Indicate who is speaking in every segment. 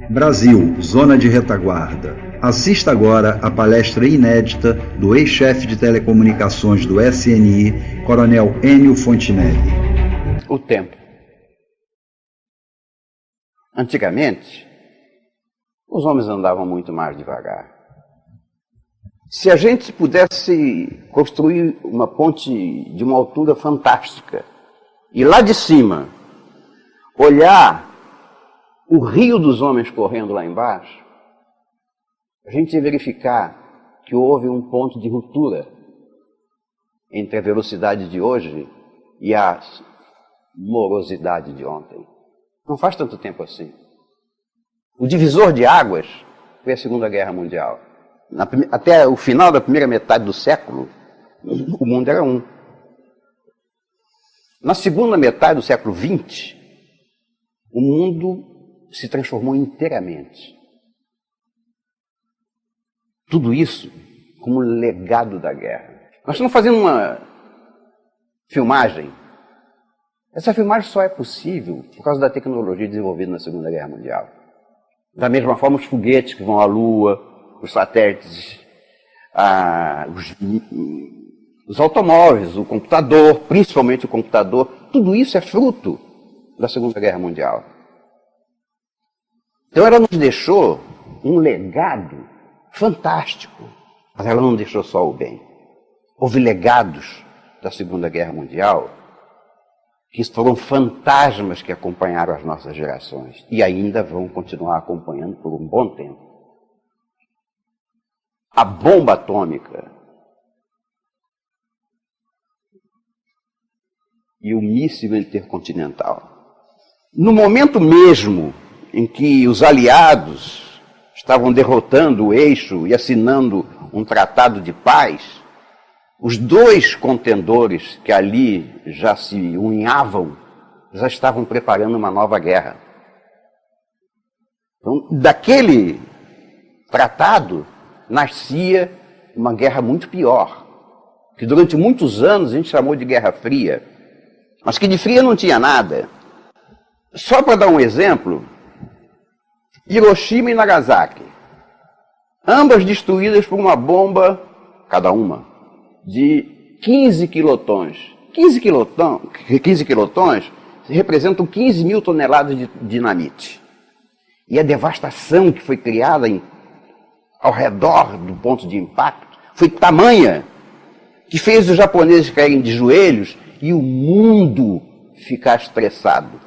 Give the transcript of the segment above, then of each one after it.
Speaker 1: Brasil, Zona de Retaguarda. Assista agora a palestra inédita do ex-chefe de telecomunicações do SNI, Coronel Enio Fontinelli.
Speaker 2: O tempo. Antigamente, os homens andavam muito mais devagar. Se a gente pudesse construir uma ponte de uma altura fantástica e lá de cima olhar o rio dos homens correndo lá embaixo, a gente ia verificar que houve um ponto de ruptura entre a velocidade de hoje e a morosidade de ontem. Não faz tanto tempo assim. O divisor de águas foi a Segunda Guerra Mundial. Até o final da primeira metade do século, o mundo era um. Na segunda metade do século XX, o mundo se transformou inteiramente. Tudo isso como legado da guerra. Nós estamos fazendo uma filmagem. Essa filmagem só é possível por causa da tecnologia desenvolvida na Segunda Guerra Mundial. Da mesma forma, os foguetes que vão à Lua, os satélites, os automóveis, o computador, principalmente o computador, tudo isso é fruto da Segunda Guerra Mundial. Então ela nos deixou um legado fantástico, mas ela não deixou só o bem. Houve legados da Segunda Guerra Mundial que foram fantasmas que acompanharam as nossas gerações e ainda vão continuar acompanhando por um bom tempo. A bomba atômica e o míssil intercontinental. No momento mesmo em que os aliados estavam derrotando o eixo e assinando um tratado de paz, os dois contendores que ali já se unhavam, já estavam preparando uma nova guerra. Então, daquele tratado nascia uma guerra muito pior, que durante muitos anos a gente chamou de Guerra Fria, mas que de fria não tinha nada. Só para dar um exemplo, Hiroshima e Nagasaki, ambas destruídas por uma bomba, cada uma, de 15 quilotons. 15 quilotons representam 15 mil toneladas de dinamite. E a devastação que foi criada ao redor do ponto de impacto foi tamanha que fez os japoneses caírem de joelhos e o mundo ficar estressado.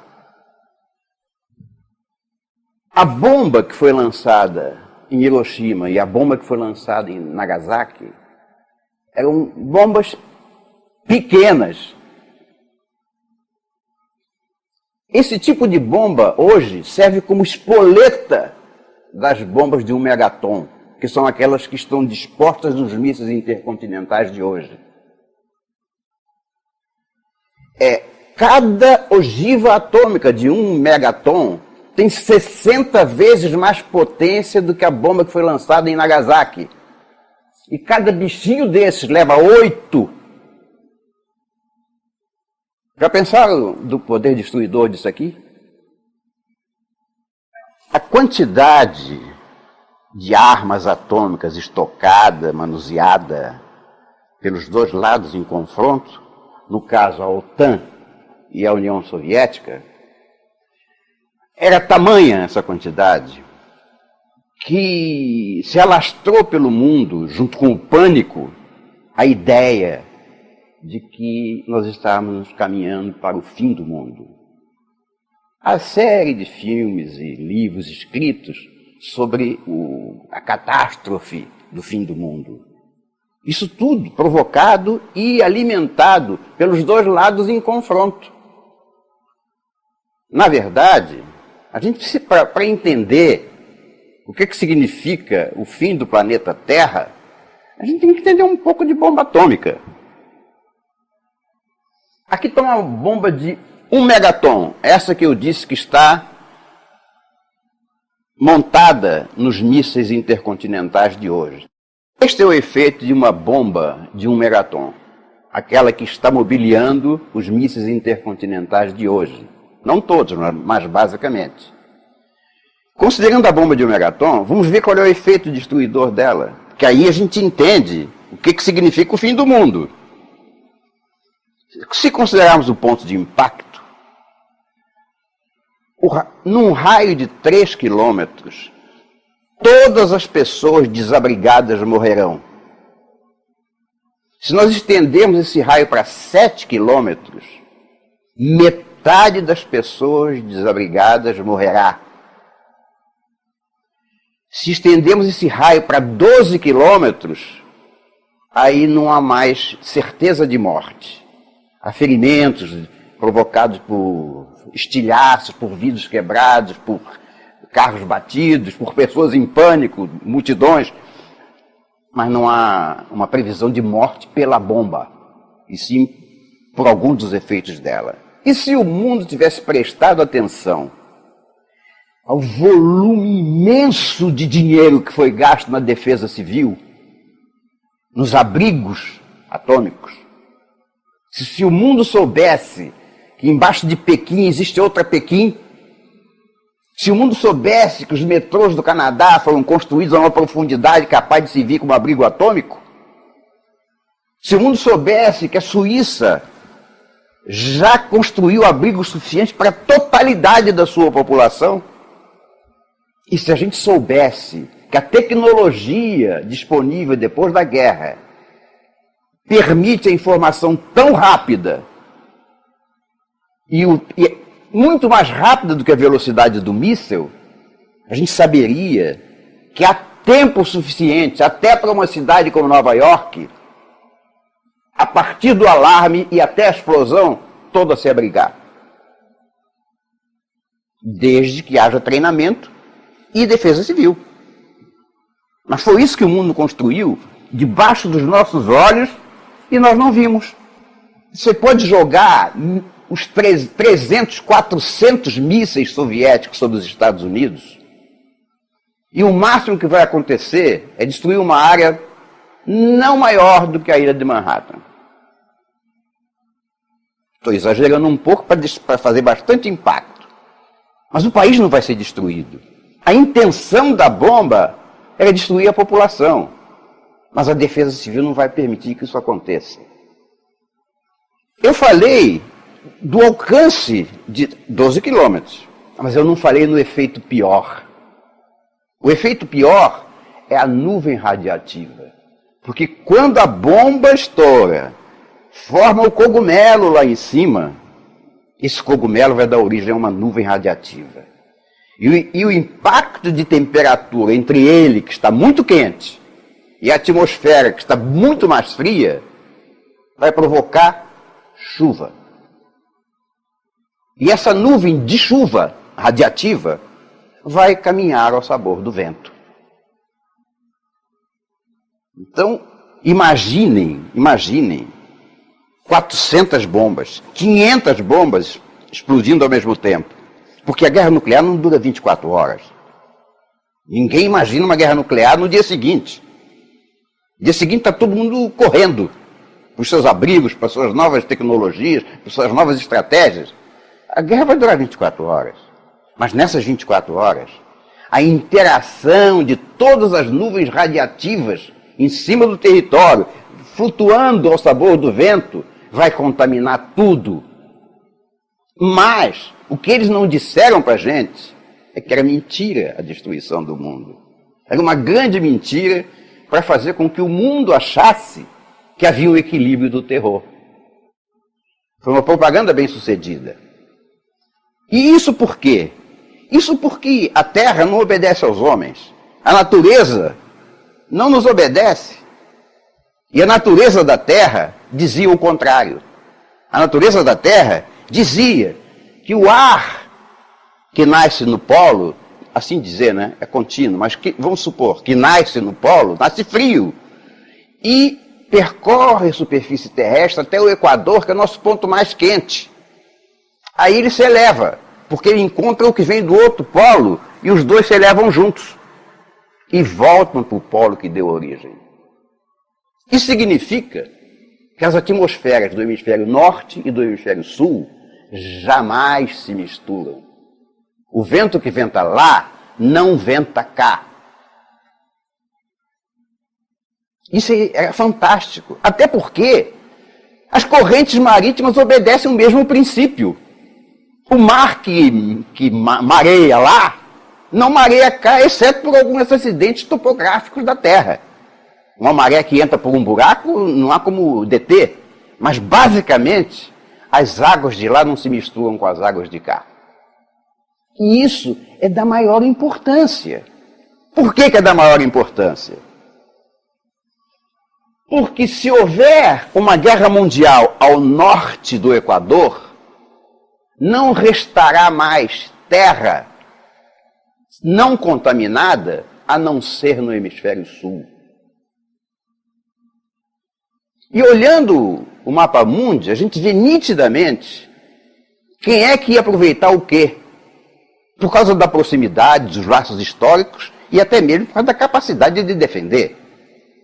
Speaker 2: A bomba que foi lançada em Hiroshima e a bomba que foi lançada em Nagasaki eram bombas pequenas. Esse tipo de bomba hoje serve como espoleta das bombas de 1 megaton, que são aquelas que estão dispostas nos mísseis intercontinentais de hoje. Cada ogiva atômica de 1 megaton tem 60 vezes mais potência do que a bomba que foi lançada em Nagasaki. E cada bichinho desses leva 8. Já pensaram do poder destruidor disso aqui? A quantidade de armas atômicas estocada, manuseada pelos dois lados em confronto, no caso a OTAN e a União Soviética, era tamanha essa quantidade que se alastrou pelo mundo, junto com o pânico, a ideia de que nós estávamos caminhando para o fim do mundo. A série de filmes e livros escritos sobre a catástrofe do fim do mundo. Isso tudo provocado e alimentado pelos dois lados em confronto. Na verdade, a gente, para entender o que significa o fim do planeta Terra, a gente tem que entender um pouco de bomba atômica. Aqui está uma bomba de 1 megaton, essa que eu disse que está montada nos mísseis intercontinentais de hoje. Este é o efeito de uma bomba de 1 megaton, aquela que está mobiliando os mísseis intercontinentais de hoje. Não todos, mas basicamente. Considerando a bomba de Omegaton, vamos ver qual é o efeito destruidor dela. Que aí a gente entende o que significa o fim do mundo. Se considerarmos o ponto de impacto, num raio de 3 quilômetros, todas as pessoas desabrigadas morrerão. Se nós estendermos esse raio para 7 quilômetros, metade das pessoas desabrigadas morrerá. Se estendemos esse raio para 12 quilômetros, aí não há mais certeza de morte. Há ferimentos provocados por estilhaços, por vidros quebrados, por carros batidos, por pessoas em pânico, multidões. Mas não há uma previsão de morte pela bomba, e sim por algum dos efeitos dela. E se o mundo tivesse prestado atenção ao volume imenso de dinheiro que foi gasto na defesa civil, nos abrigos atômicos, se o mundo soubesse que embaixo de Pequim existe outra Pequim, se o mundo soubesse que os metrôs do Canadá foram construídos a uma profundidade capaz de servir como abrigo atômico, se o mundo soubesse que a Suíça já construiu abrigo suficiente para a totalidade da sua população, e se a gente soubesse que a tecnologia disponível depois da guerra permite a informação tão rápida e muito mais rápida do que a velocidade do míssil, a gente saberia que há tempo suficiente, até para uma cidade como Nova York, a partir do alarme e até a explosão, toda se abrigar. Desde que haja treinamento e defesa civil. Mas foi isso que o mundo construiu debaixo dos nossos olhos e nós não vimos. Você pode jogar os 300, 400 mísseis soviéticos sobre os Estados Unidos e o máximo que vai acontecer é destruir uma área não maior do que a ilha de Manhattan. Estou exagerando um pouco para fazer bastante impacto. Mas o país não vai ser destruído. A intenção da bomba era destruir a população. Mas a defesa civil não vai permitir que isso aconteça. Eu falei do alcance de 12 quilômetros, mas eu não falei no efeito pior. O efeito pior é a nuvem radiativa. Porque quando a bomba estoura, forma o cogumelo lá em cima, esse cogumelo vai dar origem a uma nuvem radiativa. E o impacto de temperatura entre ele, que está muito quente, e a atmosfera, que está muito mais fria, vai provocar chuva. E essa nuvem de chuva radiativa vai caminhar ao sabor do vento. Então, imaginem 400 bombas, 500 bombas explodindo ao mesmo tempo. Porque a guerra nuclear não dura 24 horas. Ninguém imagina uma guerra nuclear no dia seguinte. No dia seguinte está todo mundo correndo para os seus abrigos, para as suas novas tecnologias, para as suas novas estratégias. A guerra vai durar 24 horas. Mas nessas 24 horas, a interação de todas as nuvens radiativas em cima do território, flutuando ao sabor do vento, vai contaminar tudo. Mas o que eles não disseram para a gente é que era mentira a destruição do mundo. Era uma grande mentira para fazer com que o mundo achasse que havia um equilíbrio do terror. Foi uma propaganda bem sucedida. E isso por quê? Isso porque a Terra não obedece aos homens. A natureza não nos obedece. E a natureza da Terra dizia o contrário. A natureza da Terra dizia que o ar que nasce no polo, assim dizer, né, é contínuo, mas vamos supor que nasce no polo, nasce frio, e percorre a superfície terrestre até o Equador, que é o nosso ponto mais quente. Aí ele se eleva, porque ele encontra o que vem do outro polo, e os dois se elevam juntos, e voltam para o polo que deu origem. Isso significa que as atmosferas do hemisfério norte e do hemisfério sul jamais se misturam. O vento que venta lá não venta cá. Isso é fantástico. Até porque as correntes marítimas obedecem o mesmo princípio. O mar que mareia lá, não mareia cá, exceto por alguns acidentes topográficos da Terra. Uma maré que entra por um buraco, não há como deter. Mas, basicamente, as águas de lá não se misturam com as águas de cá. E isso é da maior importância. Por que é da maior importância? Porque se houver uma guerra mundial ao norte do Equador, não restará mais terra não contaminada, a não ser no hemisfério sul. E olhando o mapa mundi, a gente vê nitidamente quem é que ia aproveitar o quê? Por causa da proximidade, dos laços históricos e até mesmo por causa da capacidade de defender.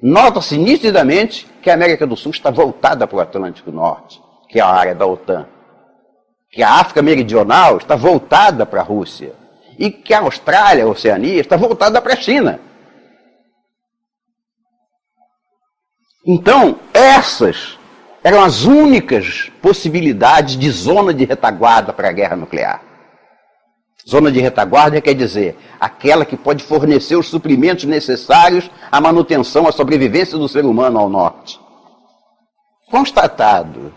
Speaker 2: Nota-se nitidamente que a América do Sul está voltada para o Atlântico Norte, que é a área da OTAN. Que a África Meridional está voltada para a Rússia. E que a Austrália, a Oceania, está voltada para a China. Então, essas eram as únicas possibilidades de zona de retaguarda para a guerra nuclear. Zona de retaguarda quer dizer aquela que pode fornecer os suprimentos necessários à manutenção, à sobrevivência do ser humano ao norte. Constatado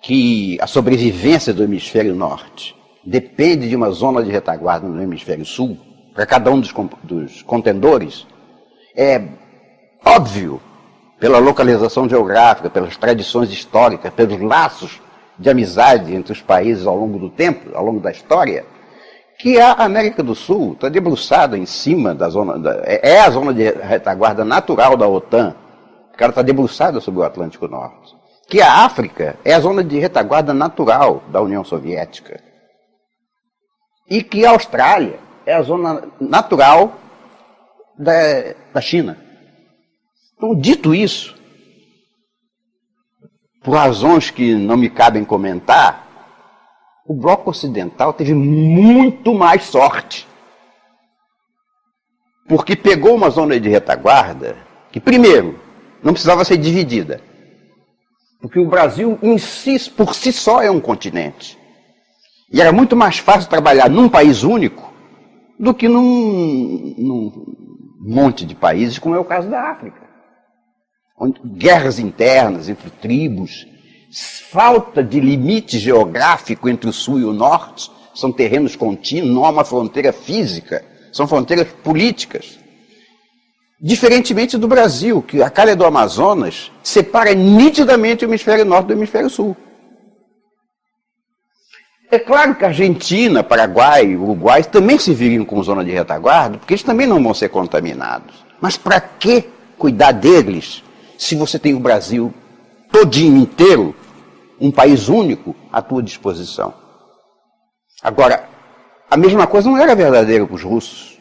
Speaker 2: que a sobrevivência do hemisfério norte depende de uma zona de retaguarda no hemisfério sul, para cada um dos contendores, é óbvio, pela localização geográfica, pelas tradições históricas, pelos laços de amizade entre os países ao longo do tempo, ao longo da história, que a América do Sul está debruçada em cima da zona, é a zona de retaguarda natural da OTAN, porque ela está debruçada sobre o Atlântico Norte. Que a África é a zona de retaguarda natural da União Soviética. E que a Austrália é a zona natural da China. Então, dito isso, por razões que não me cabem comentar, o bloco ocidental teve muito mais sorte. Porque pegou uma zona de retaguarda que, primeiro, não precisava ser dividida. Porque o Brasil, em si, por si só, é um continente. E era muito mais fácil trabalhar num país único do que num monte de países, como é o caso da África. Onde guerras internas entre tribos, falta de limite geográfico entre o sul e o norte, são terrenos contínuos, não há uma fronteira física, são fronteiras políticas. Diferentemente do Brasil, que a calha do Amazonas separa nitidamente o hemisfério norte do hemisfério sul. É claro que a Argentina, Paraguai, Uruguai também se viriam com zona de retaguarda, porque eles também não vão ser contaminados. Mas para que cuidar deles se você tem o Brasil todinho inteiro, um país único, à tua disposição? Agora, a mesma coisa não era verdadeira para os russos.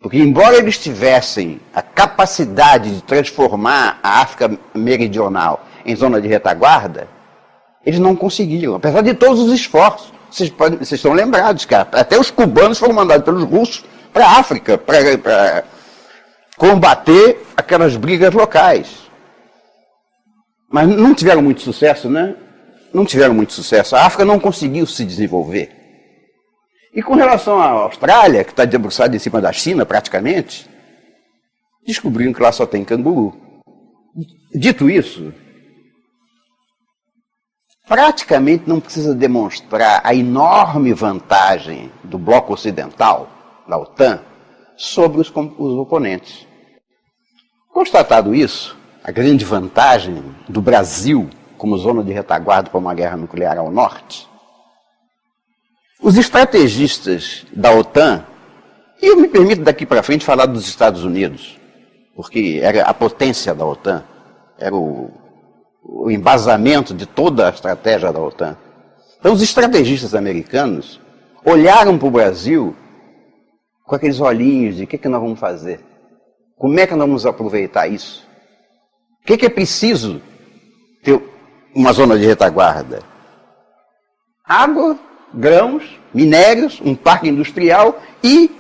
Speaker 2: Porque, embora eles tivessem a capacidade de transformar a África Meridional em zona de retaguarda, eles não conseguiram, apesar de todos os esforços. Vocês estão lembrados que até os cubanos foram mandados pelos russos para a África, para combater aquelas brigas locais. Mas não tiveram muito sucesso, né? Não tiveram muito sucesso. A África não conseguiu se desenvolver. E com relação à Austrália, que está debruçada em cima da China, praticamente, descobriram que lá só tem canguru. Dito isso, praticamente não precisa demonstrar a enorme vantagem do bloco ocidental, da OTAN, sobre os oponentes. Constatado isso, a grande vantagem do Brasil como zona de retaguarda para uma guerra nuclear ao norte, os estrategistas da OTAN, e eu me permito daqui para frente falar dos Estados Unidos, porque era a potência da OTAN, era o embasamento de toda a estratégia da OTAN. Então os estrategistas americanos olharam para o Brasil com aqueles olhinhos de o que nós vamos fazer? Como é que nós vamos aproveitar isso? O que é preciso ter uma zona de retaguarda? Água, grãos, minérios, um parque industrial e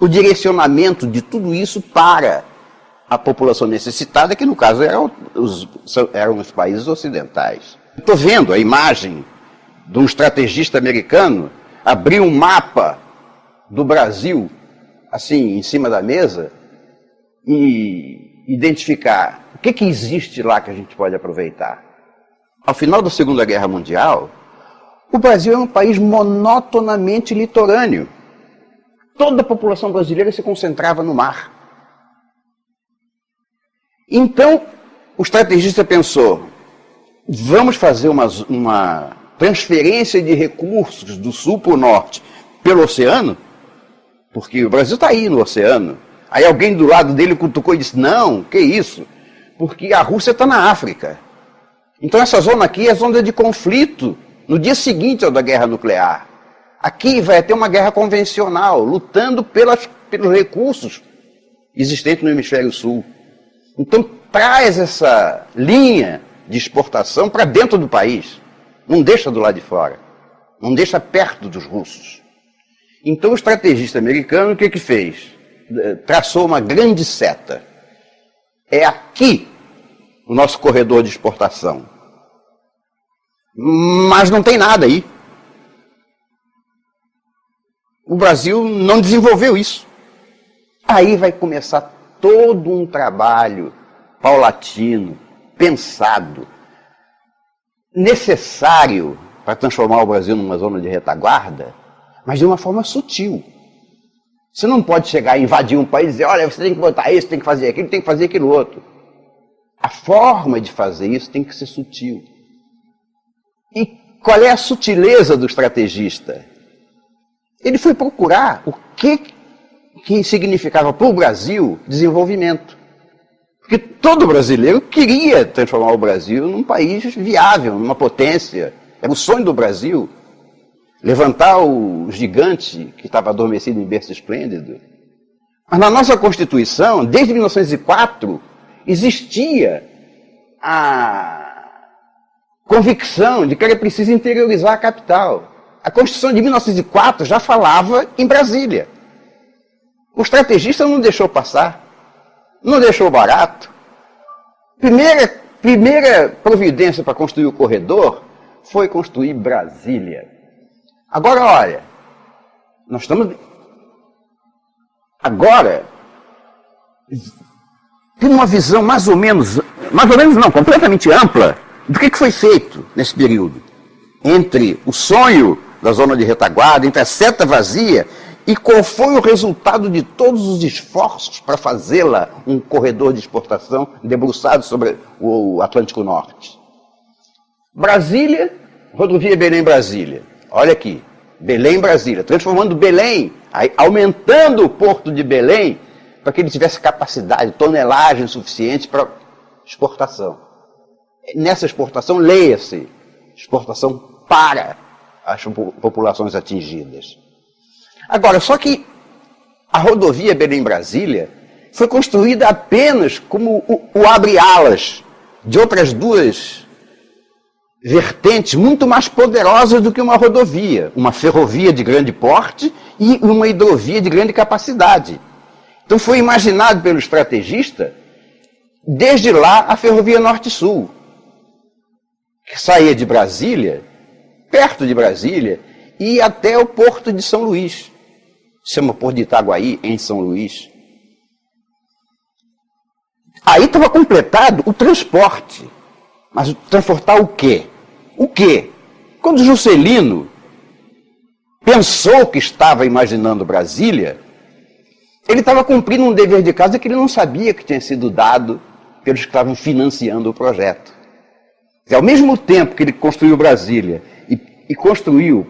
Speaker 2: o direcionamento de tudo isso para a população necessitada, que no caso eram os países ocidentais. Estou vendo a imagem de um estrategista americano abrir um mapa do Brasil, assim, em cima da mesa, e identificar o que existe lá que a gente pode aproveitar. Ao final da Segunda Guerra Mundial, o Brasil é um país monotonamente litorâneo. Toda a população brasileira se concentrava no mar. Então, o estrategista pensou, vamos fazer uma transferência de recursos do sul para o norte pelo oceano, porque o Brasil está aí no oceano. Aí alguém do lado dele cutucou e disse, não, que isso? Porque a Rússia está na África. Então essa zona aqui é zona de conflito no dia seguinte ao da guerra nuclear. Aqui vai ter uma guerra convencional, lutando pelos recursos existentes no hemisfério sul. Então traz essa linha de exportação para dentro do país. Não deixa do lado de fora. Não deixa perto dos russos. Então o estrategista americano, o que fez? Traçou uma grande seta. É aqui o nosso corredor de exportação. Mas não tem nada aí. O Brasil não desenvolveu isso. Aí vai começar todo um trabalho paulatino, pensado, necessário para transformar o Brasil numa zona de retaguarda, mas de uma forma sutil. Você não pode chegar e invadir um país e dizer, olha, você tem que botar isso, tem que fazer aquilo, tem que fazer aquilo outro. A forma de fazer isso tem que ser sutil. E qual é a sutileza do estrategista? Ele foi procurar o que significava para o Brasil desenvolvimento. Porque todo brasileiro queria transformar o Brasil num país viável, numa potência. Era o sonho do Brasil. Levantar o gigante que estava adormecido em berço esplêndido. Mas na nossa Constituição, desde 1904, existia a convicção de que era preciso interiorizar a capital. A Constituição de 1904 já falava em Brasília. O estrategista não deixou passar, não deixou barato. Primeira providência para construir o corredor foi construir Brasília. Agora, olha, nós estamos... Agora, tem uma visão mais ou menos não, completamente ampla do que foi feito nesse período. Entre o sonho da zona de retaguarda, entre a seta vazia e qual foi o resultado de todos os esforços para fazê-la um corredor de exportação debruçado sobre o Atlântico Norte. Brasília, rodovia Belém-Brasília. Olha aqui, Belém-Brasília, transformando Belém, aumentando o porto de Belém para que ele tivesse capacidade, tonelagem suficiente para exportação. Nessa exportação, leia-se, exportação para as populações atingidas. Agora, só que a rodovia Belém-Brasília foi construída apenas como o abre-alas de outras duas vertentes muito mais poderosas do que uma rodovia. Uma ferrovia de grande porte e uma hidrovia de grande capacidade. Então foi imaginado pelo estrategista, desde lá, a ferrovia Norte-Sul, que saía de Brasília, perto de Brasília, e ia até o porto de São Luís. Se chama Porto de Itaguaí, em São Luís. Aí estava completado o transporte. Mas transportar o quê? O quê? Quando Juscelino pensou que estava imaginando Brasília, ele estava cumprindo um dever de casa que ele não sabia que tinha sido dado pelos que estavam financiando o projeto. Ao mesmo tempo que ele construiu Brasília e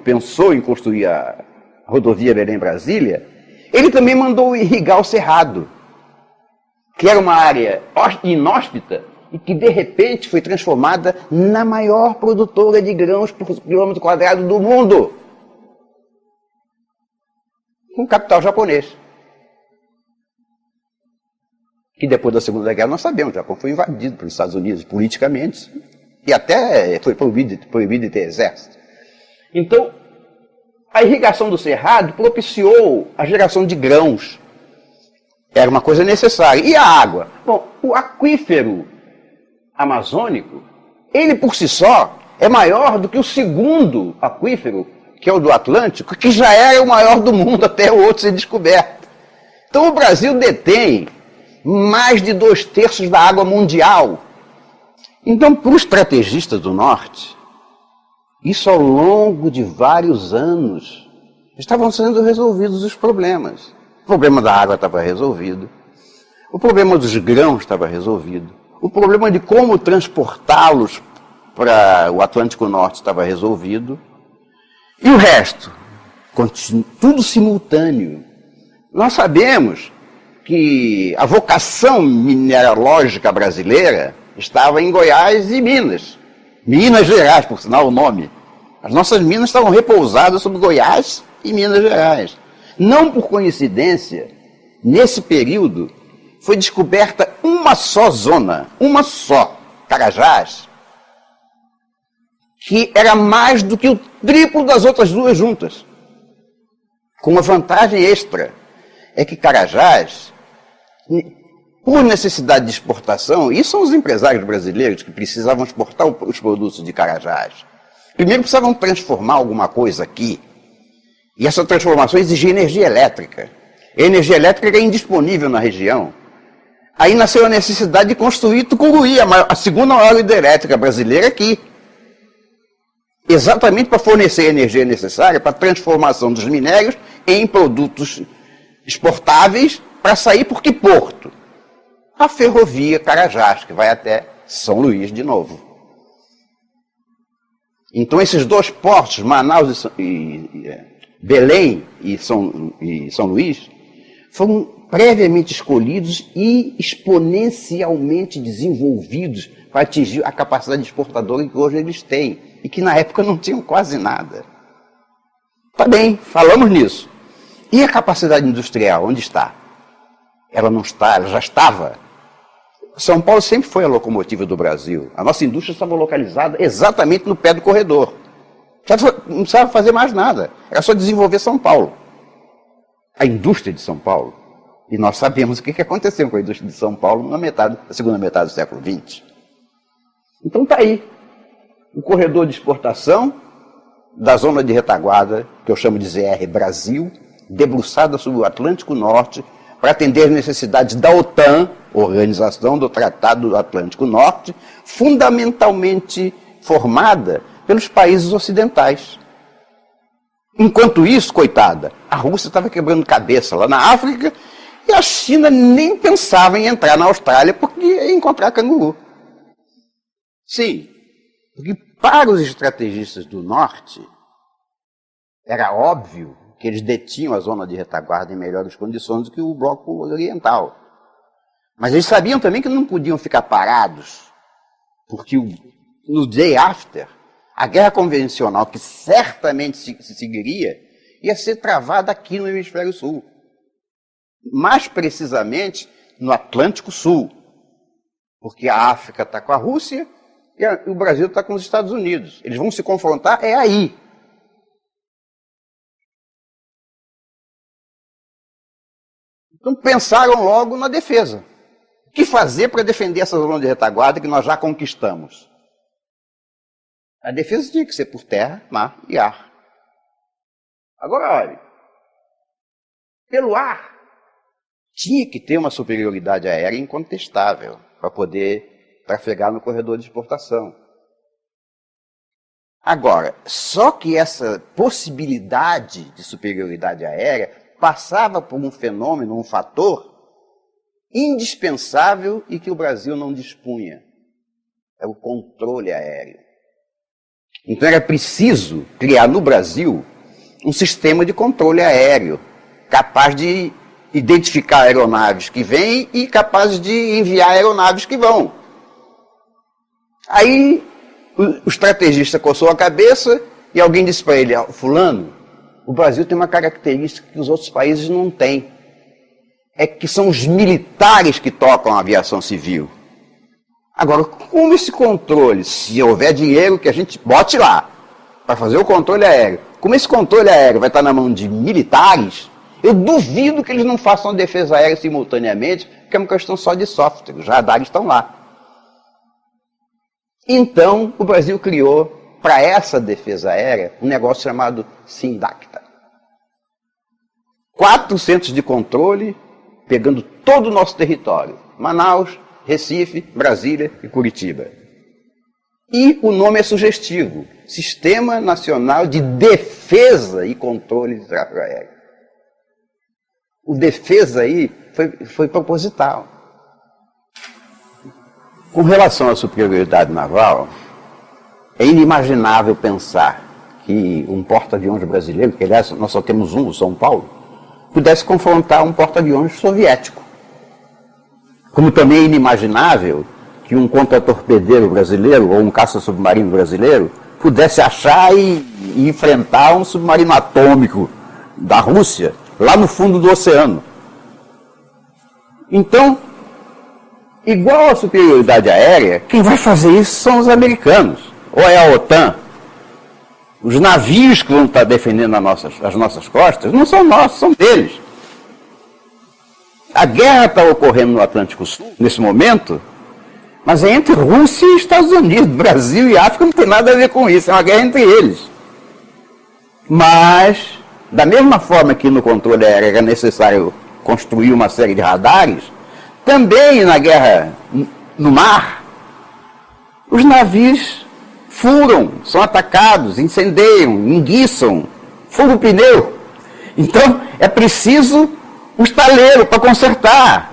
Speaker 2: pensou em construir a rodovia Belém-Brasília, ele também mandou irrigar o Cerrado, que era uma área inóspita e que, de repente, foi transformada na maior produtora de grãos por quilômetro quadrado do mundo, com capital japonês. Que depois da Segunda Guerra, nós sabemos, o Japão foi invadido pelos Estados Unidos politicamente e até foi proibido de ter exército. Então, a irrigação do Cerrado propiciou a geração de grãos Era uma coisa necessária. E a água? Bom, o aquífero amazônico, ele por si só é maior do que o segundo aquífero, que é o do Atlântico, que já era o maior do mundo até o outro ser descoberto. Então o Brasil detém mais de 2/3 da água mundial. Então, para os estrategistas do Norte, isso ao longo de vários anos, estavam sendo resolvidos os problemas. O problema da água estava resolvido, o problema dos grãos estava resolvido, o problema de como transportá-los para o Atlântico Norte estava resolvido, e o resto, tudo simultâneo. Nós sabemos que a vocação mineralógica brasileira estava em Goiás e Minas. Minas Gerais, por sinal o nome. As nossas minas estavam repousadas sobre Goiás e Minas Gerais. Não por coincidência, nesse período, foi descoberta uma só zona, uma só, Carajás, que era mais do que o triplo das outras duas juntas. Com uma vantagem extra, é que Carajás, por necessidade de exportação, e são os empresários brasileiros que precisavam exportar os produtos de Carajás. Primeiro precisavam transformar alguma coisa aqui, e essa transformação exigia energia elétrica. A energia elétrica era indisponível na região. Aí nasceu a necessidade de construir Tucuruí, a segunda maior hidrelétrica brasileira aqui. Exatamente para fornecer a energia necessária para a transformação dos minérios em produtos exportáveis para sair por que porto? A ferrovia Carajás, que vai até São Luís de novo. Então esses dois portos, Manaus Belém e São Luís, foram previamente escolhidos e exponencialmente desenvolvidos para atingir a capacidade exportadora que hoje eles têm, e que na época não tinham quase nada. Tá bem, falamos nisso. E a capacidade industrial, onde está? Ela não está, ela já estava. São Paulo sempre foi a locomotiva do Brasil. A nossa indústria estava localizada exatamente no pé do corredor. Não precisava fazer mais nada. Era só desenvolver São Paulo. A indústria de São Paulo. E nós sabemos o que aconteceu com a indústria de São Paulo na segunda metade do século XX. Então está aí. O corredor de exportação da zona de retaguarda, que eu chamo de ZR Brasil, debruçada sobre o Atlântico Norte, para atender as necessidades da OTAN, Organização do Tratado do Atlântico Norte, fundamentalmente formada pelos países ocidentais. Enquanto isso, coitada, a Rússia estava quebrando cabeça lá na África e a China nem pensava em entrar na Austrália porque ia encontrar canguru. Sim, porque para os estrategistas do Norte, era óbvio que eles detinham a zona de retaguarda em melhores condições do que o bloco oriental. Mas eles sabiam também que não podiam ficar parados, porque no day after, a guerra convencional, que certamente se seguiria, ia ser travada aqui no Hemisfério Sul. Mais precisamente no Atlântico Sul, porque a África está com a Rússia e o Brasil está com os Estados Unidos. Eles vão se confrontar, é aí. Então pensaram logo na defesa. O que fazer para defender essa zona de retaguarda que nós já conquistamos? A defesa tinha que ser por terra, mar e ar. Agora, olhe, pelo ar, tinha que ter uma superioridade aérea incontestável para poder trafegar no corredor de exportação. Agora, só que essa possibilidade de superioridade aérea passava por um fenômeno, um fator indispensável e que o Brasil não dispunha. É o controle aéreo. Então era preciso criar no Brasil um sistema de controle aéreo capaz de identificar aeronaves que vêm e capaz de enviar aeronaves que vão. Aí o estrategista coçou a cabeça e alguém disse para ele: fulano, o Brasil tem uma característica que os outros países não têm. É que são os militares que tocam a aviação civil. Agora, como esse controle, se houver dinheiro que a gente bote lá para fazer o controle aéreo, como esse controle aéreo vai estar na mão de militares, Eu duvido que eles não façam a defesa aérea simultaneamente, porque é uma questão só de software, os radares estão lá. Então, o Brasil criou, para essa defesa aérea, um negócio chamado Sindacta. 4 centros de controle, pegando todo o nosso território. Manaus, Recife, Brasília e Curitiba. E o nome é sugestivo. Sistema Nacional de Defesa e Controle de Tráfego Aéreo. O defesa aí foi proposital. Com relação à superioridade naval, é inimaginável pensar que um porta-aviões brasileiro, que aliás nós só temos um, o São Paulo, pudesse confrontar um porta-aviões soviético. Como também é inimaginável que um contra-torpedeiro brasileiro ou um caça-submarino brasileiro pudesse achar e enfrentar um submarino atômico da Rússia lá no fundo do oceano. Então, igual à superioridade aérea, quem vai fazer isso são os americanos, ou é a OTAN. Os navios que vão estar defendendo as nossas costas não são nossos, são deles. A guerra está ocorrendo no Atlântico Sul, nesse momento, mas é entre Rússia e Estados Unidos. Brasil e África não tem nada a ver com isso, é uma guerra entre eles. Mas, da mesma forma que no controle aéreo era necessário construir uma série de radares, também na guerra no mar, os navios furam, são atacados, incendeiam, enguiçam, furam o pneu. Então, é preciso um estaleiro para consertar.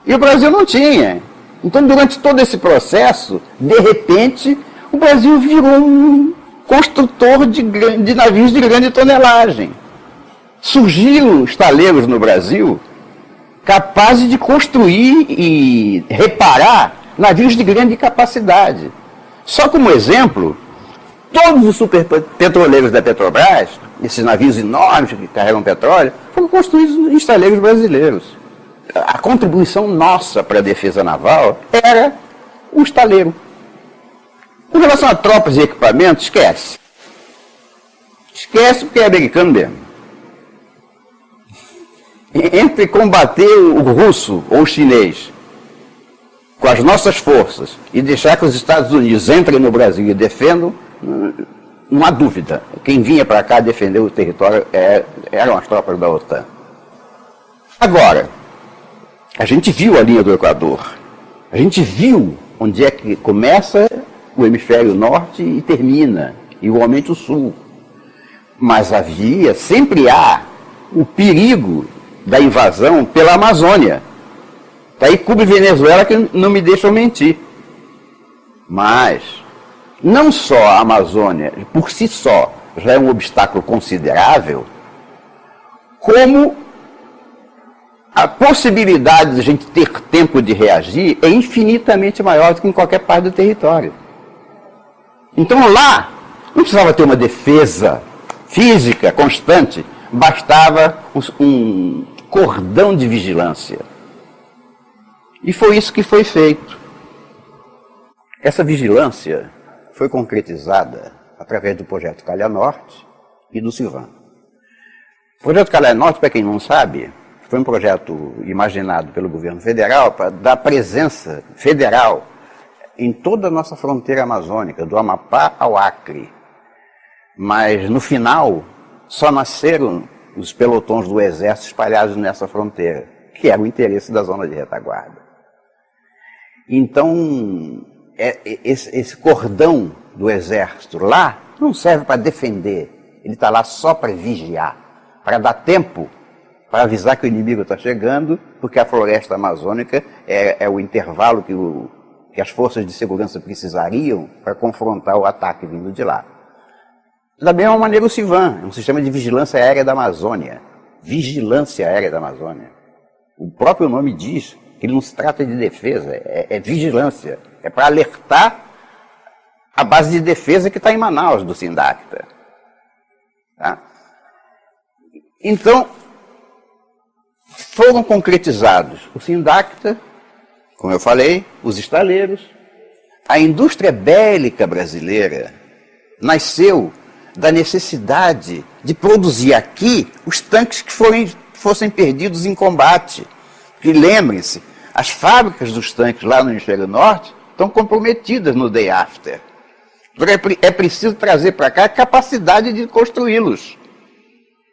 Speaker 2: E o Brasil não tinha. Então, durante todo esse processo, de repente, o Brasil virou um construtor de navios de grande tonelagem. Surgiram estaleiros no Brasil capazes de construir e reparar navios de grande capacidade. Só como exemplo, todos os superpetroleiros da Petrobras, esses navios enormes que carregam petróleo, foram construídos em estaleiros brasileiros. A contribuição nossa para a defesa naval era o estaleiro. Com relação a tropas e equipamentos, esquece. Esquece porque é americano mesmo. Entre combater o russo ou o chinês com as nossas forças e deixar que os Estados Unidos entrem no Brasil e defendam, não há dúvida. Quem vinha para cá defender o território eram as tropas da OTAN. Agora, a gente viu a linha do Equador. A gente viu onde é que começa o hemisfério norte e termina, igualmente o sul. Mas sempre há o perigo da invasão pela Amazônia. Daí Cuba e Venezuela que não me deixam mentir. Mas não só a Amazônia, por si só, já é um obstáculo considerável, como a possibilidade de a gente ter tempo de reagir é infinitamente maior do que em qualquer parte do território. Então lá, não precisava ter uma defesa física constante, bastava um cordão de vigilância. E foi isso que foi feito. Essa vigilância foi concretizada através do projeto Calha Norte e do Civan. O projeto Calha Norte, para quem não sabe, foi um projeto imaginado pelo governo federal para dar presença federal em toda a nossa fronteira amazônica, do Amapá ao Acre. Mas, no final, só nasceram os pelotões do Exército espalhados nessa fronteira, que era o interesse da zona de retaguarda. Então, esse cordão do Exército lá não serve para defender, ele está lá só para vigiar, para dar tempo para avisar que o inimigo está chegando, porque a floresta amazônica é o intervalo que as forças de segurança precisariam para confrontar o ataque vindo de lá. Da mesma maneira o Civan, é um sistema de vigilância aérea da Amazônia. Vigilância aérea da Amazônia. O próprio nome diz que ele não se trata de defesa, é vigilância. É para alertar a base de defesa que está em Manaus, do Sindacta. Tá? Então, foram concretizados o Sindacta, como eu falei, os estaleiros. A indústria bélica brasileira nasceu da necessidade de produzir aqui os tanques que fossem perdidos em combate. Porque lembrem-se, as fábricas dos tanques lá no hemisfério norte estão comprometidas no day after. É preciso trazer para cá a capacidade de construí-los.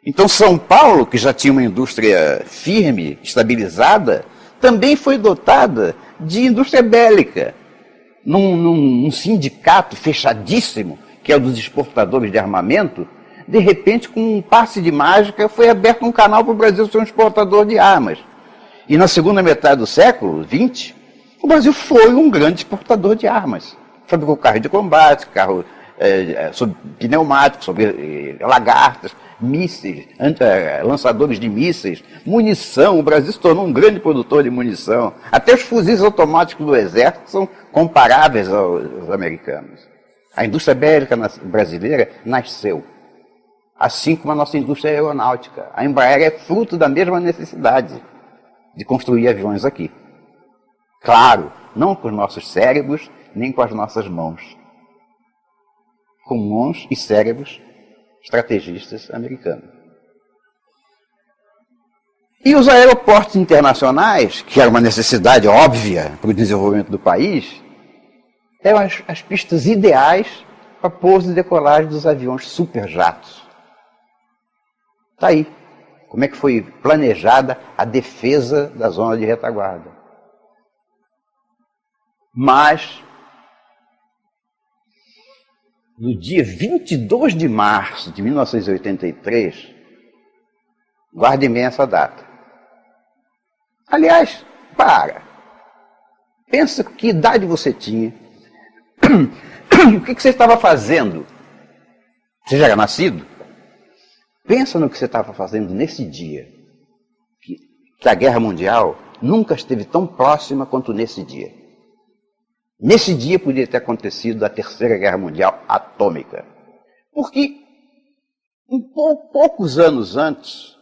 Speaker 2: Então São Paulo, que já tinha uma indústria firme, estabilizada, também foi dotada de indústria bélica. Num sindicato fechadíssimo, que é o dos exportadores de armamento, de repente, com um passe de mágica, foi aberto um canal para o Brasil ser um exportador de armas. E na segunda metade do século XX, o Brasil foi um grande exportador de armas. Fabricou carro de combate, carro sobre pneumáticos, sobre lagartas, mísseis, lançadores de mísseis, munição. O Brasil se tornou um grande produtor de munição. Até os fuzis automáticos do Exército são comparáveis aos americanos. A indústria bélica brasileira nasceu, assim como a nossa indústria aeronáutica. A Embraer é fruto da mesma necessidade de construir aviões aqui. Claro, não com os nossos cérebros, nem com as nossas mãos. Com mãos e cérebros estrategistas americanos. E os aeroportos internacionais, que era uma necessidade óbvia para o desenvolvimento do país, eram as pistas ideais para pouso e decolagem dos aviões superjatos. Está aí. Como é que foi planejada a defesa da zona de retaguarda. Mas, no dia 22 de março de 1983, guardem bem essa data. Aliás, pensa que idade você tinha, o que você estava fazendo? Você já era nascido? Pensa no que você estava fazendo nesse dia, que a Guerra Mundial nunca esteve tão próxima quanto nesse dia. Nesse dia podia ter acontecido a Terceira Guerra Mundial atômica. Porque, poucos anos antes,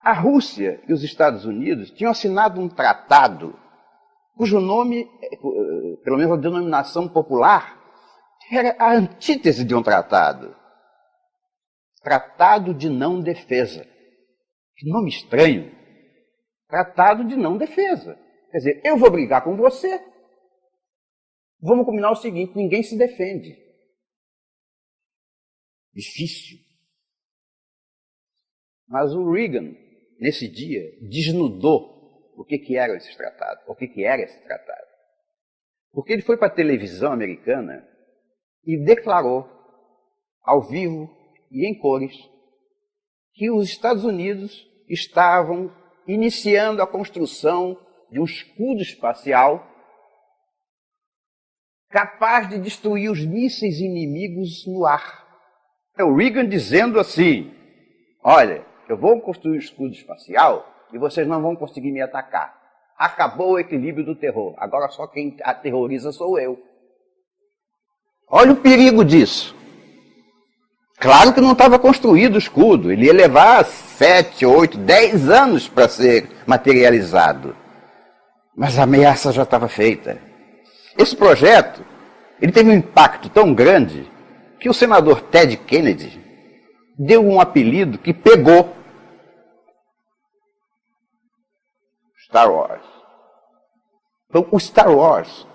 Speaker 2: a Rússia e os Estados Unidos tinham assinado um tratado cujo nome, pelo menos a denominação popular, era a antítese de um tratado. Tratado de Não Defesa. Que nome estranho. Tratado de Não Defesa. Quer dizer, eu vou brigar com você. Vamos combinar o seguinte, ninguém se defende. Difícil. Mas o Reagan, nesse dia, desnudou o que eram esses tratados, o que era esse tratado. Porque ele foi para a televisão americana e declarou, ao vivo e em cores, que os Estados Unidos estavam iniciando a construção de um escudo espacial capaz de destruir os mísseis inimigos no ar. É o Reagan dizendo assim, olha, eu vou construir um escudo espacial e vocês não vão conseguir me atacar. Acabou o equilíbrio do terror. Agora só quem aterroriza sou eu. Olha o perigo disso. Claro que não estava construído o escudo. Ele ia levar 7, 8, 10 anos para ser materializado. Mas a ameaça já estava feita. Esse projeto, ele teve um impacto tão grande que o senador Ted Kennedy deu um apelido que pegou. Star Wars. Então, o Star Wars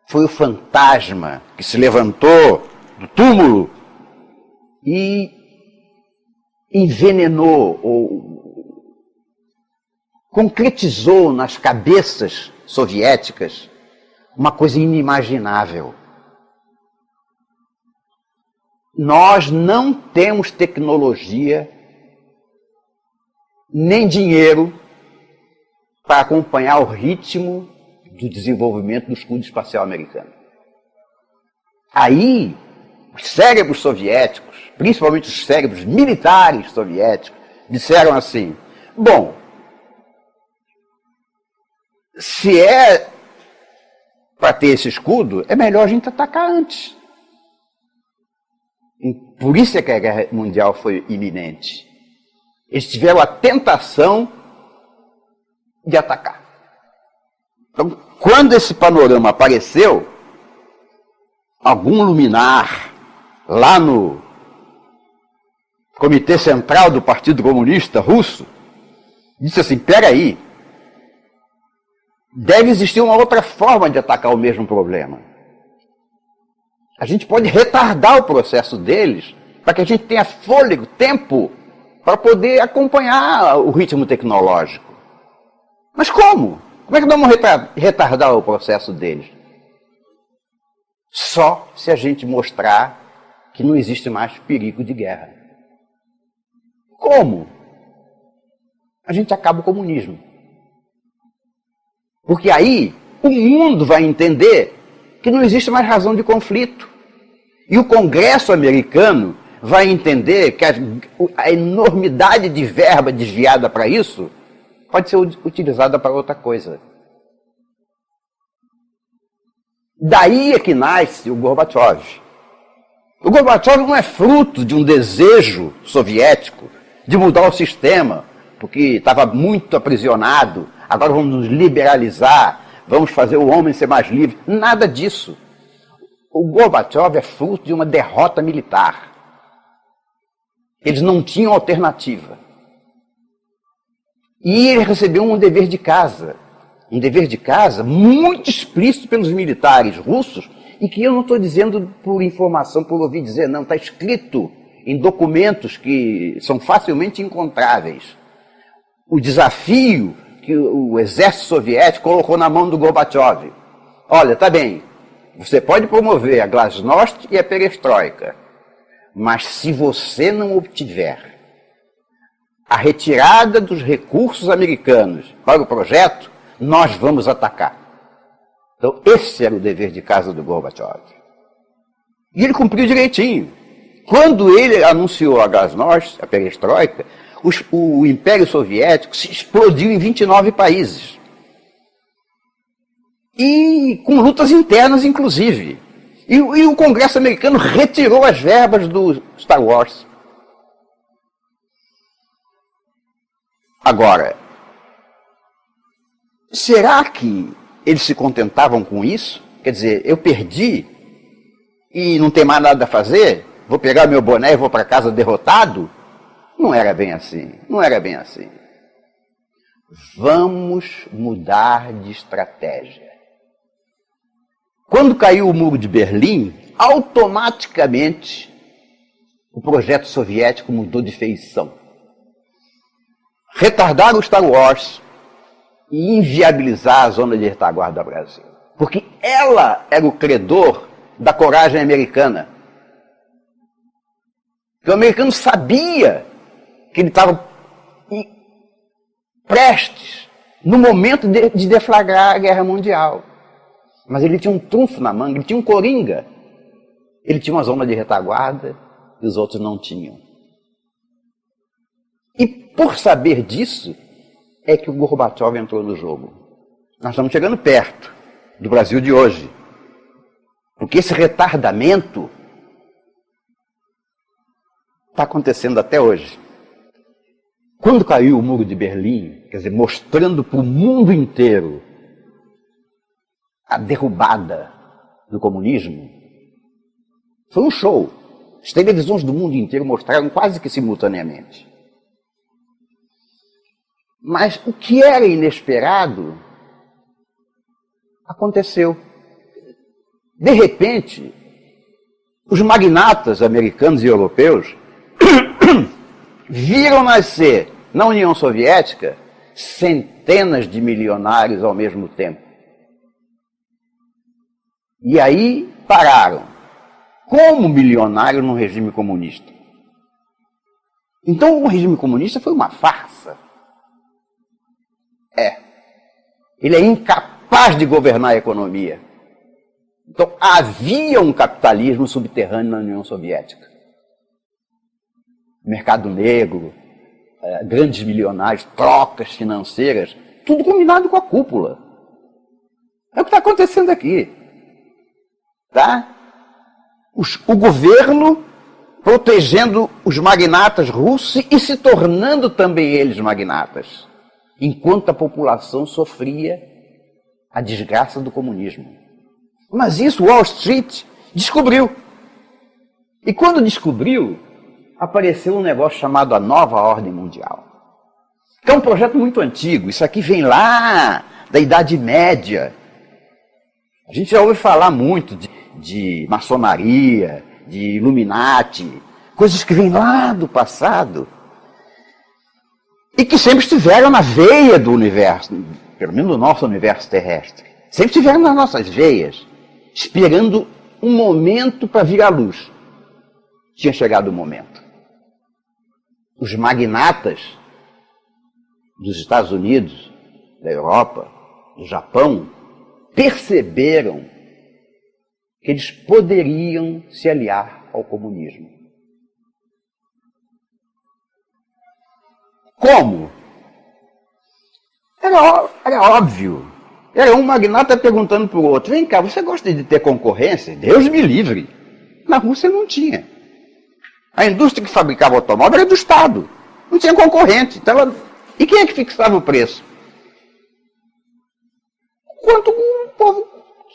Speaker 2: foi o fantasma que se levantou do túmulo e envenenou ou concretizou nas cabeças soviéticas uma coisa inimaginável. Nós não temos tecnologia nem dinheiro para acompanhar o ritmo do desenvolvimento do escudo espacial americano. Aí, os cérebros soviéticos, principalmente os cérebros militares soviéticos, disseram assim, bom, se é para ter esse escudo, é melhor a gente atacar antes. E por isso é que a Guerra Mundial foi iminente. Eles tiveram a tentação de atacar. Então, quando esse panorama apareceu, algum luminar lá no Comitê Central do Partido Comunista Russo, disse assim, peraí, deve existir uma outra forma de atacar o mesmo problema. A gente pode retardar o processo deles para que a gente tenha fôlego, tempo, para poder acompanhar o ritmo tecnológico. Mas como? Como é que vamos retardar o processo deles? Só se a gente mostrar que não existe mais perigo de guerra. Como? A gente acaba o comunismo. Porque aí o mundo vai entender que não existe mais razão de conflito. E o Congresso americano vai entender que a enormidade de verba desviada para isso pode ser utilizada para outra coisa. Daí é que nasce o Gorbachev. O Gorbachev não é fruto de um desejo soviético de mudar o sistema, porque estava muito aprisionado, agora vamos nos liberalizar, vamos fazer o homem ser mais livre. Nada disso. O Gorbachev é fruto de uma derrota militar. Eles não tinham alternativa. E ele recebeu um dever de casa muito explícito pelos militares russos, e que eu não estou dizendo por informação, por ouvir dizer, não, está escrito em documentos que são facilmente encontráveis. O desafio que o exército soviético colocou na mão do Gorbachev. Olha, tá bem, você pode promover a glasnost e a perestroika, mas se você não obtiver a retirada dos recursos americanos para o projeto, nós vamos atacar. Então, esse era o dever de casa do Gorbachev. E ele cumpriu direitinho. Quando ele anunciou a glasnost, a perestroika, o Império Soviético se explodiu em 29 países. E com lutas internas, inclusive. E o Congresso americano retirou as verbas do Star Wars. Agora, será que eles se contentavam com isso? Quer dizer, eu perdi e não tem mais nada a fazer? Vou pegar meu boné e vou para casa derrotado? Não era bem assim. Não era bem assim. Vamos mudar de estratégia. Quando caiu o Muro de Berlim, automaticamente o projeto soviético mudou de feição. Retardar o Star Wars e inviabilizar a zona de retaguarda do Brasil. Porque ela era o credor da coragem americana. Porque o americano sabia que ele estava prestes, no momento de deflagrar a Guerra Mundial. Mas ele tinha um trunfo na manga, ele tinha um coringa. Ele tinha uma zona de retaguarda e os outros não tinham. E por saber disso, é que o Gorbachev entrou no jogo. Nós estamos chegando perto do Brasil de hoje. Porque esse retardamento está acontecendo até hoje. Quando caiu o Muro de Berlim, quer dizer, mostrando para o mundo inteiro a derrubada do comunismo, foi um show. As televisões do mundo inteiro mostraram quase que simultaneamente. Mas o que era inesperado aconteceu. De repente, os magnatas americanos e europeus viram nascer na União Soviética centenas de milionários ao mesmo tempo. E aí pararam. Como milionário num regime comunista? Então o regime comunista foi uma farsa. Ele é incapaz de governar a economia. Então havia um capitalismo subterrâneo na União Soviética. Mercado negro, grandes milionários, trocas financeiras, tudo combinado com a cúpula. É o que está acontecendo aqui. Tá? O governo protegendo os magnatas russos e se tornando também eles magnatas, enquanto a população sofria a desgraça do comunismo. Mas isso Wall Street descobriu. E quando descobriu, apareceu um negócio chamado a Nova Ordem Mundial. Que é um projeto muito antigo. Isso aqui vem lá da Idade Média. A gente já ouve falar muito de maçonaria, de Illuminati, coisas que vêm lá do passado e que sempre estiveram na veia do universo, pelo menos no nosso universo terrestre. Sempre estiveram nas nossas veias, esperando um momento para vir à luz. Tinha chegado o momento. Os magnatas dos Estados Unidos, da Europa, do Japão, perceberam que eles poderiam se aliar ao comunismo. Como? Era óbvio. Era um magnata perguntando para o outro: vem cá, você gosta de ter concorrência? Deus me livre. Na Rússia não tinha. A indústria que fabricava automóvel era do Estado. Não tinha concorrente. Então E quem é que fixava o preço? Quanto o povo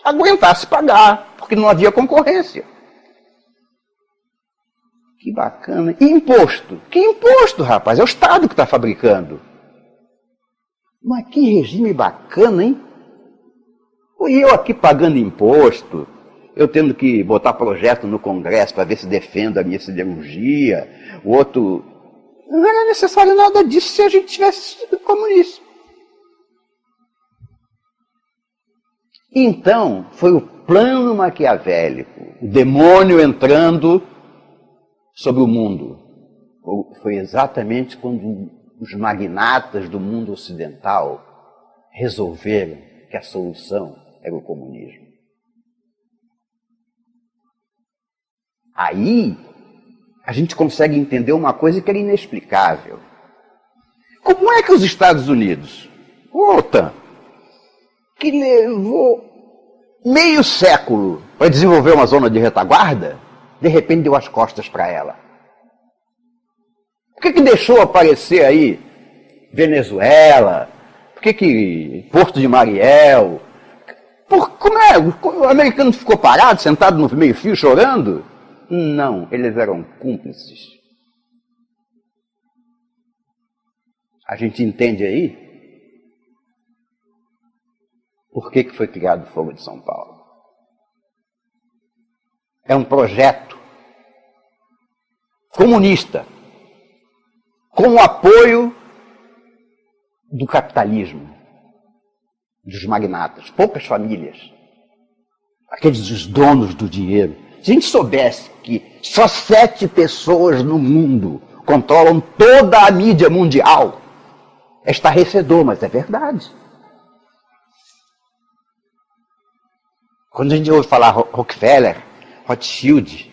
Speaker 2: aguentasse pagar, porque não havia concorrência. Que bacana. E imposto? Que imposto, rapaz? É o Estado que está fabricando. Mas que regime bacana, hein? E eu aqui pagando imposto, eu tendo que botar projeto no Congresso para ver se defendo a minha siderurgia, o outro... Não era necessário nada disso se a gente tivesse sido comunista. Então, foi o plano maquiavélico, o demônio entrando sobre o mundo. Foi exatamente quando os magnatas do mundo ocidental resolveram que a solução era o comunismo. Aí, a gente consegue entender uma coisa que era inexplicável. Como é que os Estados Unidos, a OTAN, que levou meio século para desenvolver uma zona de retaguarda, de repente deu as costas para ela? Por que deixou aparecer aí Venezuela? Por que Porto de Mariel? Como é? O americano ficou parado, sentado no meio-fio, chorando? Não, eles eram cúmplices. A gente entende aí por que foi criado o Fogo de São Paulo. É um projeto comunista, com o apoio do capitalismo, dos magnatas, poucas famílias, aqueles os donos do dinheiro. Se a gente soubesse que só 7 pessoas no mundo controlam toda a mídia mundial, é estarrecedor, mas é verdade. Quando a gente ouve falar Rockefeller, Rothschild,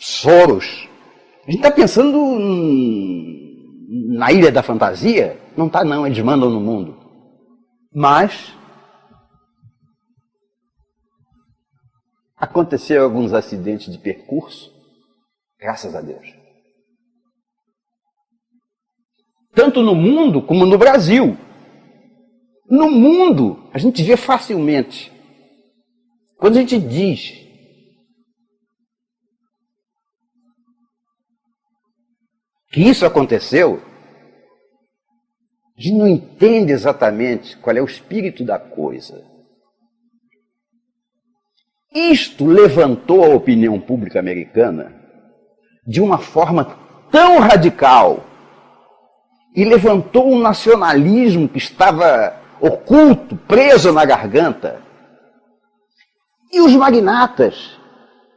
Speaker 2: Soros, a gente está pensando na Ilha da Fantasia? Não está não, eles mandam no mundo. Mas aconteceram alguns acidentes de percurso, graças a Deus. Tanto no mundo como no Brasil. No mundo, a gente vê facilmente. Quando a gente diz que isso aconteceu, a gente não entende exatamente qual é o espírito da coisa. Isto levantou a opinião pública americana de uma forma tão radical e levantou um nacionalismo que estava oculto, preso na garganta. E os magnatas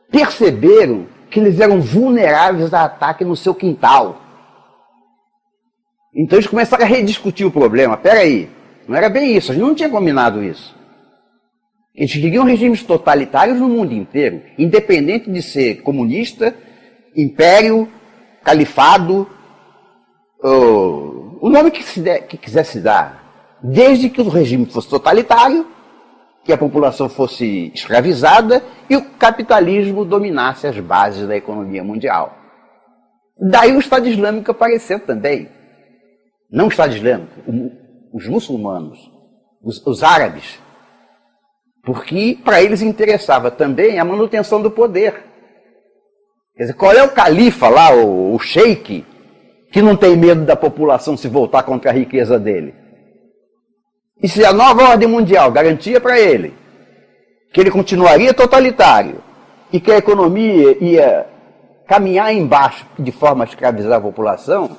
Speaker 2: perceberam que eles eram vulneráveis a ataque no seu quintal. Então eles começaram a rediscutir o problema. Peraí, não era bem isso, a gente não tinha combinado isso. Eles queriam regimes totalitários no mundo inteiro, independente de ser comunista, império, califado, o nome que quisesse dar, desde que o regime fosse totalitário, que a população fosse escravizada e o capitalismo dominasse as bases da economia mundial. Daí o Estado Islâmico apareceu também. Não o Estado Islâmico, os muçulmanos, os árabes. Porque para eles interessava também a manutenção do poder. Quer dizer, qual é o califa lá, o sheik, que não tem medo da população se voltar contra a riqueza dele? E se a nova ordem mundial garantia para ele que ele continuaria totalitário e que a economia ia caminhar embaixo de forma a escravizar a população,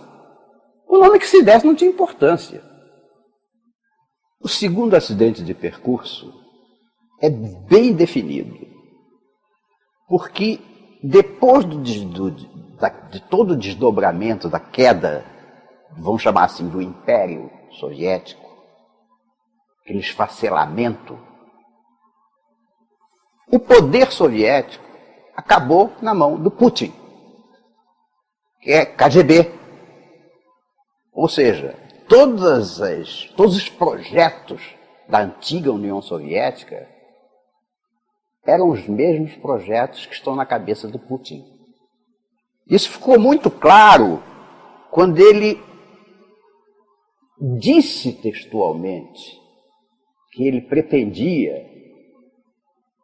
Speaker 2: o nome que se desse não tinha importância. O segundo acidente de percurso é bem definido, porque depois de todo o desdobramento da queda, vamos chamar assim, do Império Soviético, aquele esfacelamento, o poder soviético acabou na mão do Putin, que é KGB. Ou seja, todos os projetos da antiga União Soviética eram os mesmos projetos que estão na cabeça do Putin. Isso ficou muito claro quando ele disse textualmente que ele pretendia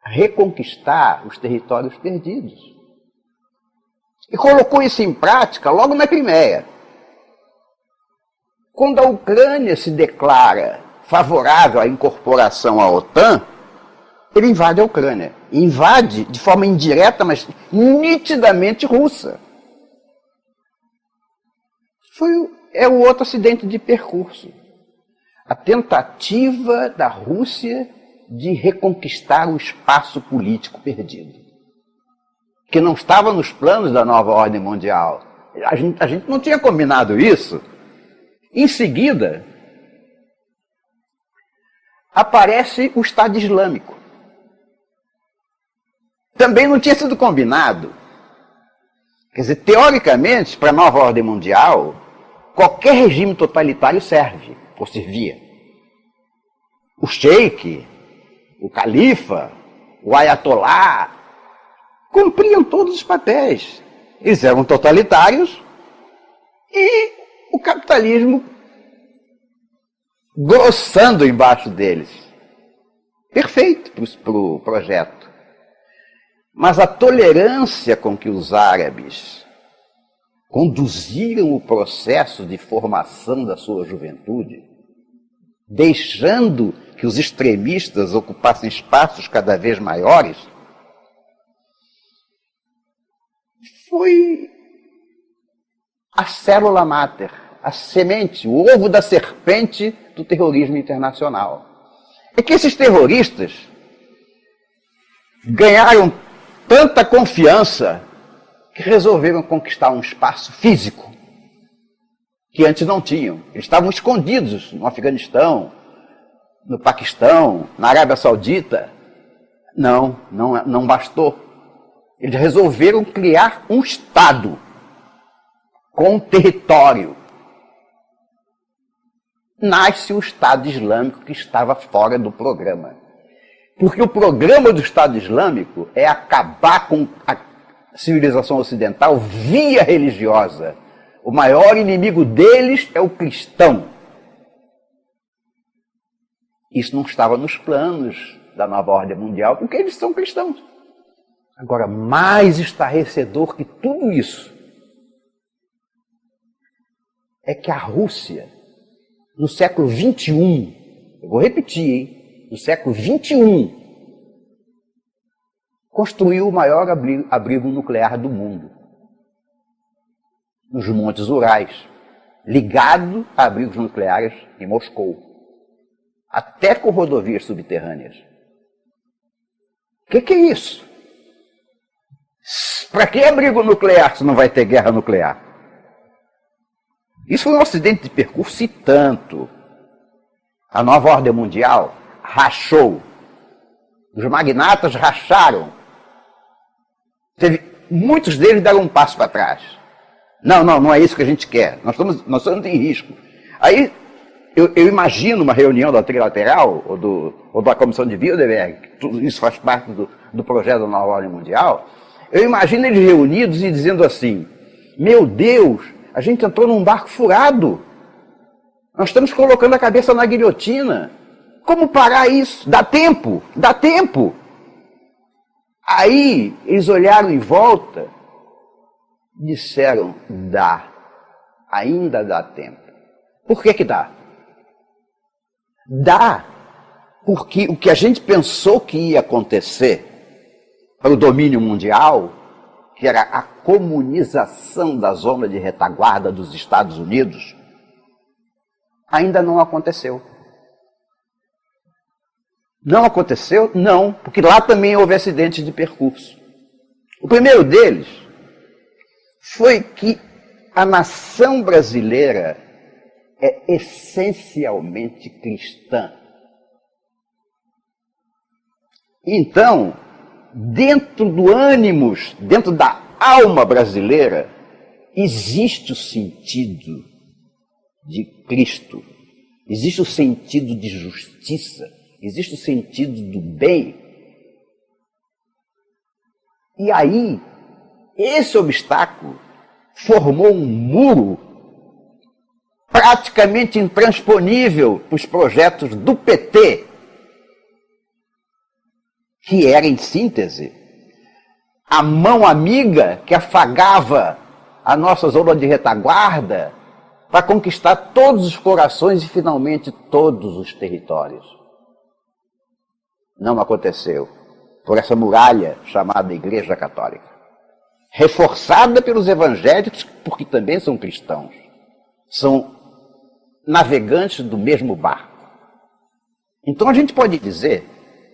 Speaker 2: reconquistar os territórios perdidos. E colocou isso em prática logo na Crimeia. Quando a Ucrânia se declara favorável à incorporação à OTAN, ele invade a Ucrânia. Invade de forma indireta, mas nitidamente russa. É o outro acidente de percurso. A tentativa da Rússia de reconquistar o espaço político perdido, que não estava nos planos da nova ordem mundial. A gente não tinha combinado isso. Em seguida, aparece o Estado Islâmico. Também não tinha sido combinado. Quer dizer, teoricamente, para a nova ordem mundial, qualquer regime totalitário serve, ou servia. O sheik, o califa, o ayatolá, cumpriam todos os papéis. Eles eram totalitários e o capitalismo grossando embaixo deles. Perfeito para o projeto. Mas a tolerância com que os árabes conduziram o processo de formação da sua juventude, deixando que os extremistas ocupassem espaços cada vez maiores, foi a célula máter, a semente, o ovo da serpente do terrorismo internacional. É que esses terroristas ganharam tanta confiança que resolveram conquistar um espaço físico que antes não tinham. Eles estavam escondidos no Afeganistão, no Paquistão, na Arábia Saudita. Não bastou. Eles resolveram criar um Estado com um território. Nasce o Estado Islâmico que estava fora do programa. Porque o programa do Estado Islâmico é acabar com a civilização ocidental via religiosa. O maior inimigo deles é o cristão. Isso não estava nos planos da nova ordem mundial, porque eles são cristãos. Agora, mais estarrecedor que tudo isso é que a Rússia, no século XXI, eu vou repetir, hein? No século XXI, construiu o maior abrigo nuclear do mundo, nos Montes Urais, ligado a abrigos nucleares em Moscou, até com rodovias subterrâneas. O que é isso? Para que abrigo nuclear se não vai ter guerra nuclear? Isso foi um acidente de percurso e tanto. A nova ordem mundial rachou. Os magnatas racharam. Muitos deles deram um passo para trás. Não é isso que a gente quer. Nós estamos em risco. Aí eu imagino uma reunião da Trilateral ou da Comissão de Bilderberg, tudo isso faz parte do projeto da nova ordem mundial. Eu imagino eles reunidos e dizendo assim: meu Deus, a gente entrou num barco furado. Nós estamos colocando a cabeça na guilhotina. Como parar isso? Dá tempo, dá tempo. Aí eles olharam em volta disseram: dá, ainda dá tempo. Por que dá? Dá porque o que a gente pensou que ia acontecer para o domínio mundial, que era a comunização da zona de retaguarda dos Estados Unidos, ainda não aconteceu. Não aconteceu? Não, porque lá também houve acidentes de percurso. O primeiro deles foi que a nação brasileira é essencialmente cristã. Então, dentro do ânimos, dentro da alma brasileira, existe o sentido de Cristo, existe o sentido de justiça, existe o sentido do bem. E aí, esse obstáculo formou um muro praticamente intransponível para os projetos do PT, que era, em síntese, a mão amiga que afagava a nossa zona de retaguarda para conquistar todos os corações e, finalmente, todos os territórios. Não aconteceu por essa muralha chamada Igreja Católica, reforçada pelos evangélicos, porque também são cristãos, são navegantes do mesmo barco. Então a gente pode dizer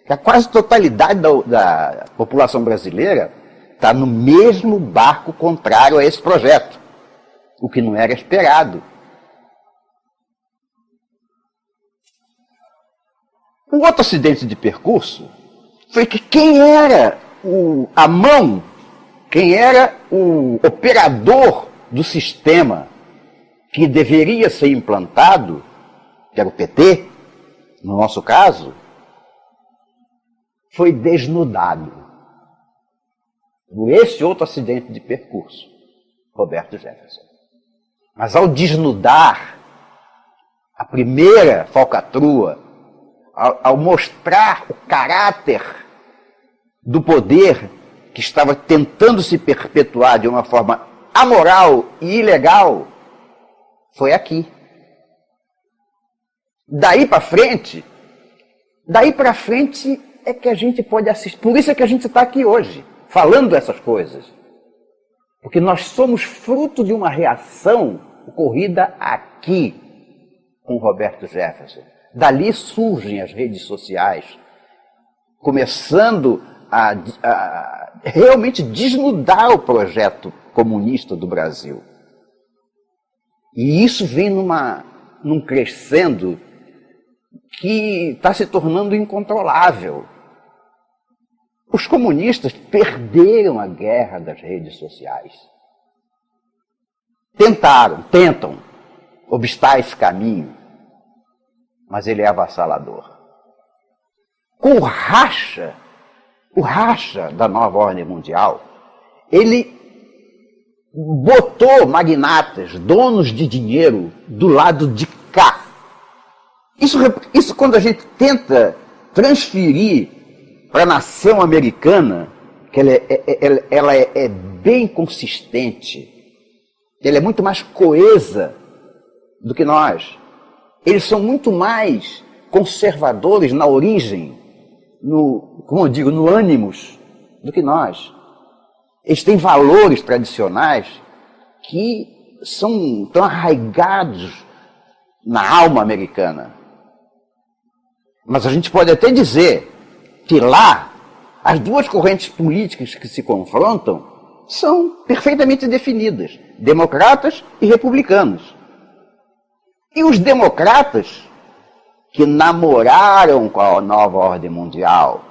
Speaker 2: que a quase totalidade da população brasileira está no mesmo barco contrário a esse projeto, o que não era esperado. Um outro acidente de percurso foi que quem era a mão, quem era o operador do sistema que deveria ser implantado, que era o PT, no nosso caso, foi desnudado por esse outro acidente de percurso, Roberto Jefferson. Mas ao desnudar a primeira falcatrua, ao mostrar o caráter do poder que estava tentando se perpetuar de uma forma amoral e ilegal, foi aqui. Daí para frente é que a gente pode assistir. Por isso é que a gente está aqui hoje, falando essas coisas. Porque nós somos fruto de uma reação ocorrida aqui com Roberto Jefferson. Dali surgem as redes sociais, começando a realmente desnudar o projeto comunista do Brasil. E isso vem num crescendo que está se tornando incontrolável. Os comunistas perderam a guerra das redes sociais. Tentam obstar esse caminho, mas ele é avassalador. Com o racha da nova ordem mundial, ele botou magnatas, donos de dinheiro, do lado de cá. Isso quando a gente tenta transferir para a nação americana, que ela é bem consistente, ela é muito mais coesa do que nós. Eles são muito mais conservadores na origem, no ânimos, do que nós. Eles têm valores tradicionais que estão arraigados na alma americana. Mas a gente pode até dizer que lá, as duas correntes políticas que se confrontam são perfeitamente definidas, democratas e republicanos. E os democratas, que namoraram com a nova ordem mundial,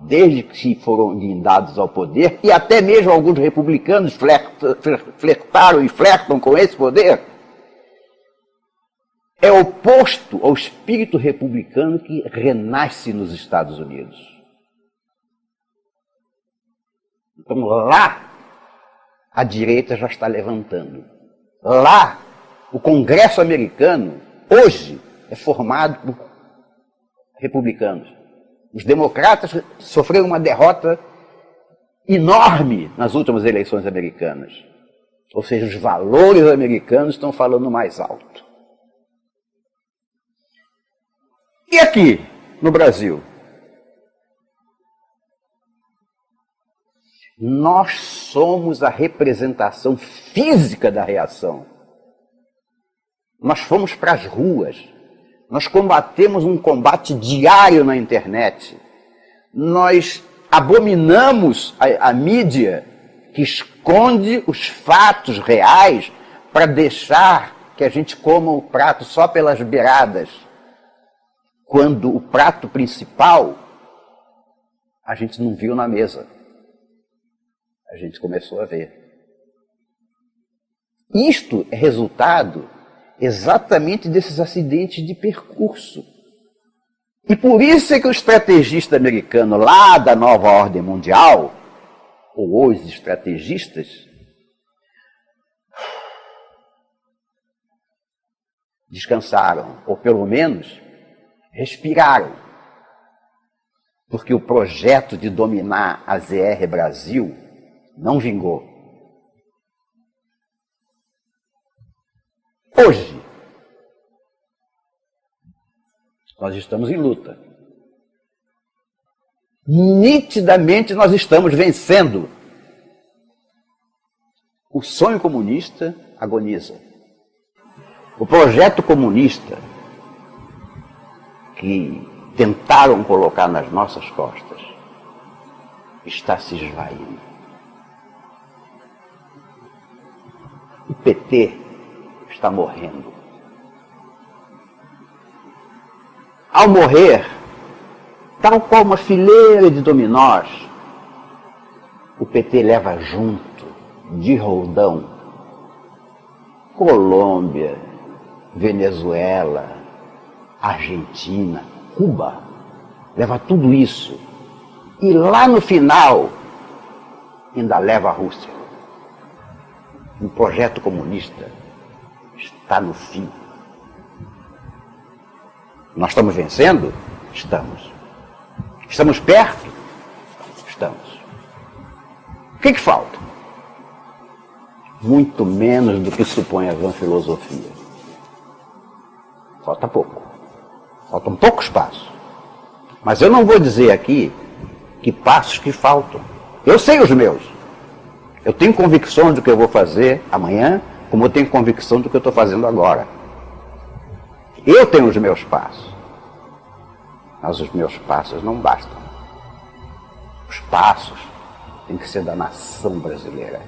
Speaker 2: desde que foram guindados ao poder, e até mesmo alguns republicanos flertaram e flertam com esse poder, é oposto ao espírito republicano que renasce nos Estados Unidos. Então lá, a direita já está levantando. Lá, o Congresso americano, hoje, é formado por republicanos. Os democratas sofreram uma derrota enorme nas últimas eleições americanas. Ou seja, os valores americanos estão falando mais alto. E aqui, no Brasil? Nós somos a representação física da reação. Nós fomos para as ruas. Nós combatemos um combate diário na internet. Nós abominamos a mídia que esconde os fatos reais para deixar que a gente coma o prato só pelas beiradas. Quando o prato principal a gente não viu na mesa. A gente começou a ver. Isto é resultado exatamente desses acidentes de percurso. E por isso é que o estrategista americano lá da nova ordem mundial, ou os estrategistas, descansaram, ou pelo menos respiraram. Porque o projeto de dominar a ZR Brasil não vingou. Hoje, nós estamos em luta. Nitidamente nós estamos vencendo. O sonho comunista agoniza. O projeto comunista que tentaram colocar nas nossas costas está se esvaindo. O PT está morrendo. Ao morrer, tal qual uma fileira de dominós, o PT leva junto, de roldão, Colômbia, Venezuela, Argentina, Cuba. Leva tudo isso. E lá no final, ainda leva a Rússia. O projeto comunista está no fim. Nós estamos vencendo? Estamos. Estamos perto? Estamos. O que falta? Muito menos do que supõe a vã filosofia. Falta pouco. Faltam poucos passos. Mas eu não vou dizer aqui que passos que faltam. Eu sei os meus. Eu tenho convicção do que eu vou fazer amanhã, como eu tenho convicção do que eu estou fazendo agora. Eu tenho os meus passos. Mas os meus passos não bastam. Os passos têm que ser da nação brasileira.